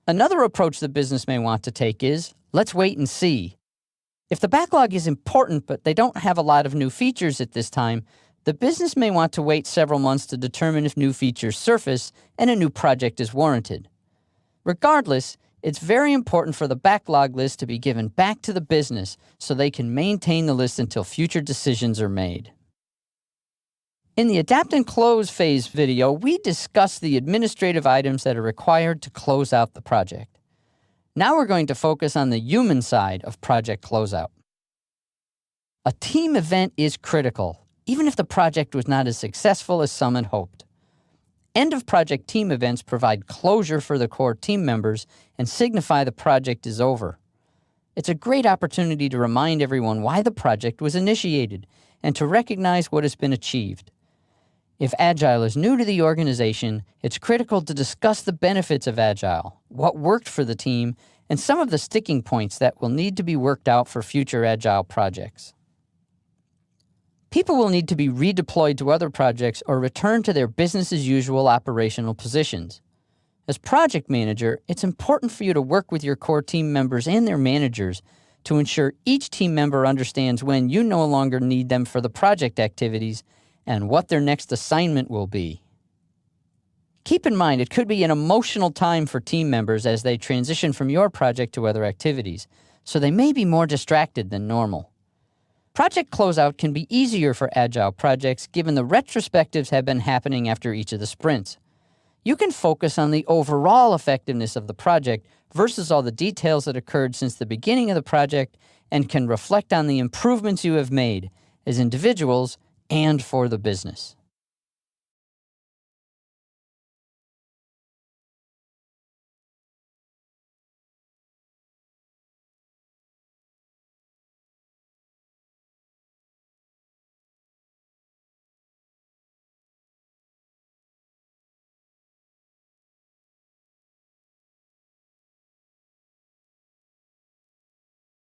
Another approach the business may want to take is, let's wait and see. If the backlog is important but they don't have a lot of new features at this time, the business may want to wait several months to determine if new features surface and a new project is warranted. Regardless, it's very important for the backlog list to be given back to the business so they can maintain the list until future decisions are made. In the Adapt and Close phase video, we discussed the administrative items that are required to close out the project. Now we're going to focus on the human side of project closeout. A team event is critical, even if the project was not as successful as some had hoped. End-of-project team events provide closure for the core team members and signify the project is over. It's a great opportunity to remind everyone why the project was initiated and to recognize what has been achieved. If Agile is new to the organization, it's critical to discuss the benefits of Agile, what worked for the team, and some of the sticking points that will need to be worked out for future Agile projects. People will need to be redeployed to other projects or return to their business-as-usual operational positions. As project manager, it's important for you to work with your core team members and their managers to ensure each team member understands when you no longer need them for the project activities and what their next assignment will be. Keep in mind, it could be an emotional time for team members as they transition from your project to other activities, so they may be more distracted than normal. Project closeout can be easier for Agile projects given the retrospectives have been happening after each of the sprints. You can focus on the overall effectiveness of the project versus all the details that occurred since the beginning of the project and can reflect on the improvements you have made as individuals and for the business.